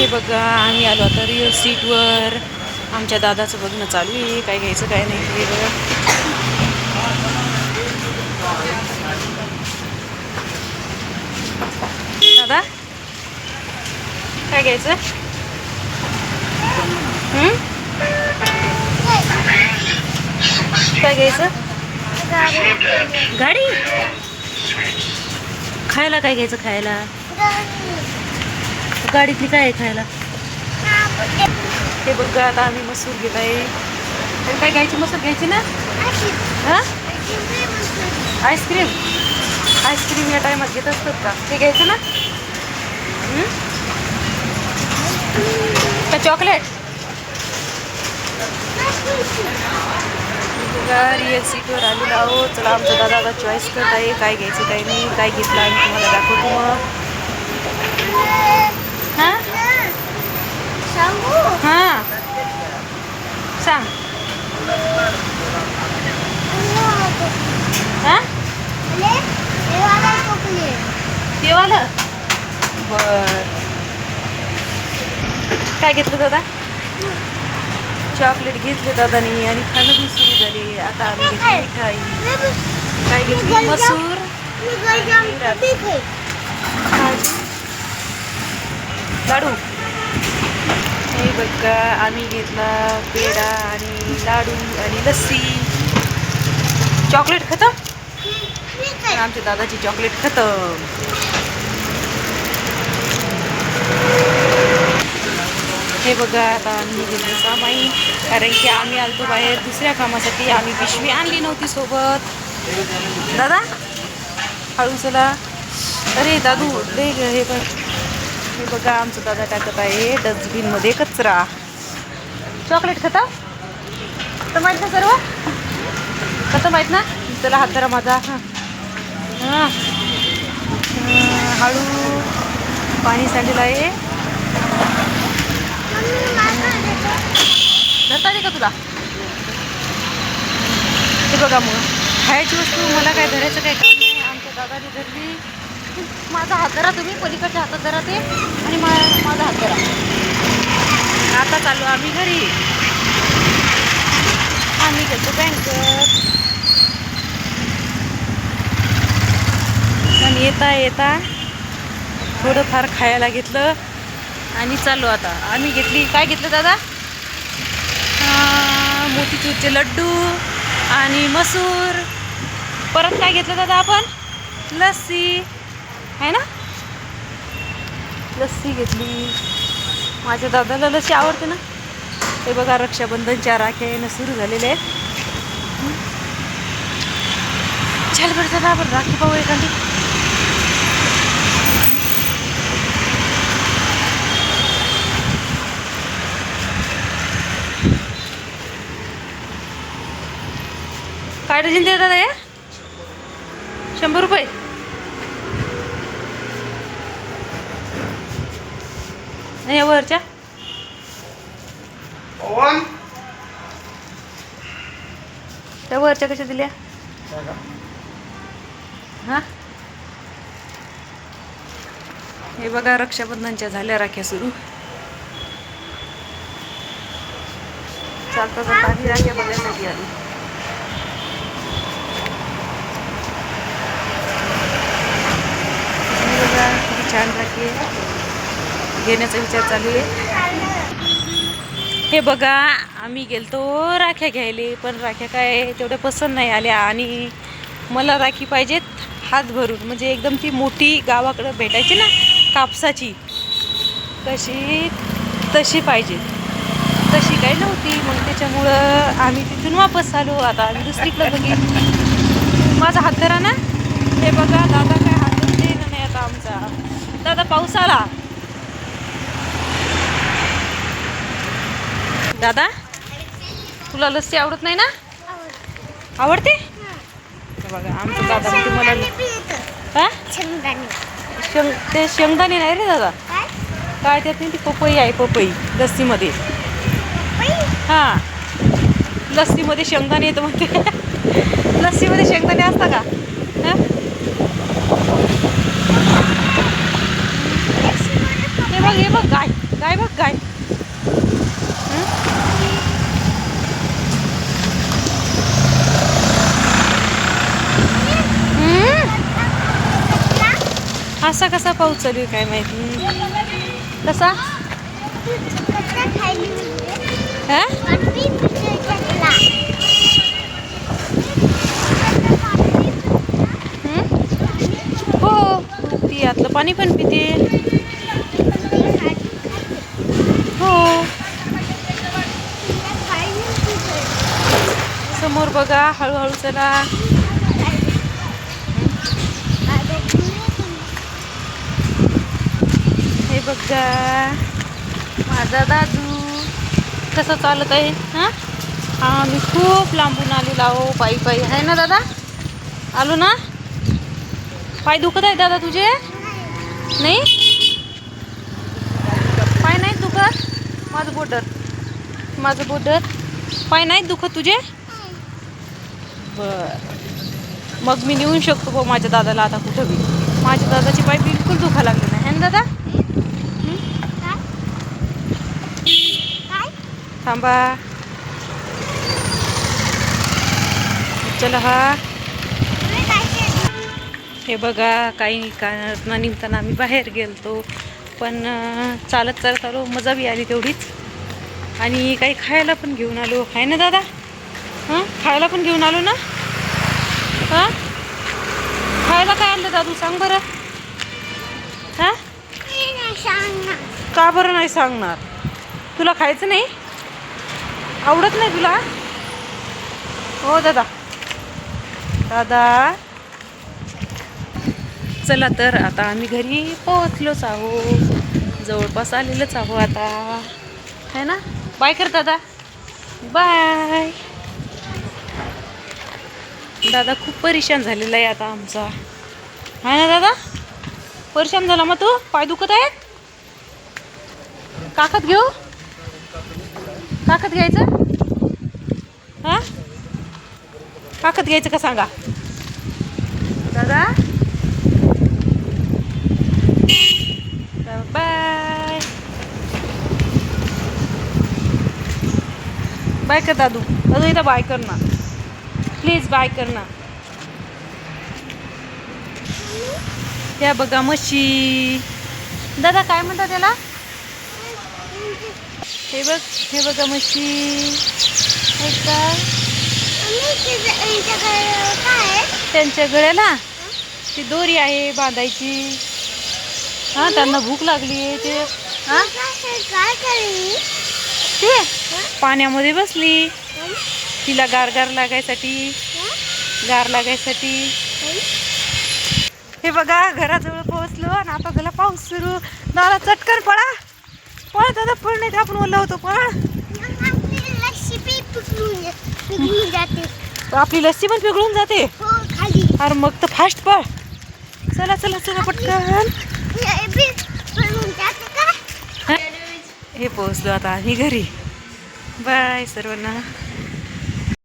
हे बघा आम्ही आलो आता रिअल सीटवर. आमच्या दादाचं बघणं चालू आहे, काय घ्यायचं काय नाही हे बघा. दादा काय घ्यायचं? काय घ्यायचं? गाडी. खायला काय घ्यायचं? खायला गाडीतली काय आहे खायला? हे बघा आता आम्ही मसूर घेत आहे. काय घ्यायची? मसूर घ्यायची ना? हां आईस्क्रीम. आईस्क्रीम या टायमात घेत असतात का? ते घ्यायचं ना? का चॉकलेट? रिअल सीटवर आलेलो आहोत. चला आमचा दादा आता चॉईस करत आहे काय घ्यायचं काय नाही. काय घेतलं आम्ही तुम्हाला दाखवतो मग. हां हां सांग. हां देवाला. बर काय घेतलं दादा? चॉकलेट घेतले दादानी आणि खाणं पण सुरू झाली. आता आम्ही घेतली मिठाई. काय घेतली? मसूर लाडू. हे बघा आम्ही घेतला पेढा आणि लाडू आणि लस्सी. चॉकलेट खतम. आमच्या दादाची चॉकलेट खतम. हे बघा आता आम्ही घेतलं सामाई, कारण की आम्ही आलतो बाहेर दुसऱ्या कामासाठी. आम्ही पिशवी आणली नव्हती सोबत. दादा हळू चला. अरे दादू दे हे बघ. हे बघा आमचं दादा टाकत आहे डस्टबिनमध्ये कचरा. चॉकलेट खाता तर माहीत ना सर्व? कसं माहीत ना? चला हात धरा माझा. हां हां हळू. पाणी सांडलेलं आहे. धरता येते का तुला? हे बघा मग खायची वस्तू मला काय धरायचं काय काम नाही. आमच्या दादाने धरली. माझा हात धरा तुम्ही, पलीकडच्या हातात धरा ते आणि माझा हात धरा. आता चालू आम्ही घरी. आम्ही गेलो बँकेत आणि येता येता थोडंफार खायला घेतलं आणि चालू आता. आम्ही घेतली काय घेतलं दादा? मोतीचूरचे लड्डू आणि मसूर. परत काय घेतलं दादा आपण? लस्सी आहे ना? लस्सी घेतली. माझ्या दादाला लस्सी आवडते ना. हे बघा रक्षाबंधनच्या राख्या येणं सुरू झालेले आहेत. चल बरं चला आपण राखी पाहू एखादी. काय डझन दे दादा? हे 100 रुपये. आणि वरच्या त्या वरच्या कशा दिल्या? हां हे बघा रक्षाबंधनच्या झाल्या राख्या सुरू. चालतं तर आधी राख्या बघण्यासाठी आली. बघा किती छान राखी घेण्याचा विचार चालू आहे. हे बघा आम्ही गेलतो राख्या घ्यायले, पण राख्या काय तेवढ्या पसंत नाही आल्या. आणि मला राखी पाहिजेत हात भरून, म्हणजे एकदम ती मोठी गावाकडं भेटायची ना कापसाची कशी तशी पाहिजे. तशी काही नव्हती. मग त्याच्यामुळं आम्ही तिथून वापस आलो. आता आम्ही दुसरीकडं बघितलं. माझा हात धरा ना. हे बघा दादा काय हात धरते ना नाही आता आमचा. दादा पाऊस आला. दादा तुला लस्सी आवडत नाही ना? आवडते. बघा आमचं दादा तुम्हाला हां ते शेंगदाणे नाही रे दादा. काय त्यात नाही ती पपई आहे. पपई लस्सीमध्ये. हां लस्सीमध्ये शेंगदाणे येतं म्हणते. लस्सीमध्ये शेंगदाणे असता का? हां हे बघ गाय गाय बघ गाय. असा कसा पाऊस चालू आहे काय माहिती. कसा हो ती यातलं पाणी पण पिते. हो समोर बघा हळूहळू चला. हे बघा माझा दादू कसं चालत आहे. हा मी खूप लांबून आलेलो आहो पायी पायी. आहे ना दादा? आलो ना. पाय दुखत आहे दादा तुझे? नाही पाय नाही दुखत. माझं बोटर पाय नाही दुखत तुझे? बर मग मी नेऊन शकतो भाऊ माझ्या दादाला आता कुठं बी. माझ्या दादाचे पाय बिलकुल दुखा लागले नाही. है ना दादा? थांबा चला. हा हे बघा काही कारणानं निघताना आम्ही बाहेर गेलतो पण चालत चालत आलो. मजा बी आली तेवढीच. आणि काही खायला पण घेऊन आलो. आहे ना दादा? खायला पण घेऊन आलो ना. खायला काय आणलं दादू सांग बरं. का बरं नाही सांगणार? तुला खायचं नाही? आवडत नाही तुला? हो दादा. दादा चला तर आता आम्ही घरी पोहोचलोच आहो. जवळपास आलेलंच आहो आता. है ना? बाय कर दादा. बाय. दादा खूप परेशान झालेला आहे आता आमचा. आहे ना दादा? परेशान झाला मग तू? पाय दुखत आहेत? काखत घेऊ? काखत घ्यायचं? काखत घ्यायचं का सांगा दादा. बाय बाय कर दादू. दादू इथं बाय कर ना प्लीज. बाय कर ना. त्या बघा म्हशी. दादा काय म्हणतात त्याला? हे बघा म्हशी. त्यांच्या गळ्याला ती दोरी आहे बांधायची. त्यांना भूक लागली आहे ते. ते पाण्यामध्ये बसली. तिला गार लागायसाठी. हे बघा घराजवळ पोहोचलो आणि आता त्याला पाऊस सुरू. दादा चटकन पळा. पळ दादा पळ नाही तर आपण ओला होतो. पळ. आपली लस्सी पण पिघळून जाते. अरे मग तर फास्ट पळ. चला पटकन. हे पोहोचलो आता आम्ही घरी. बाय सर्वांना.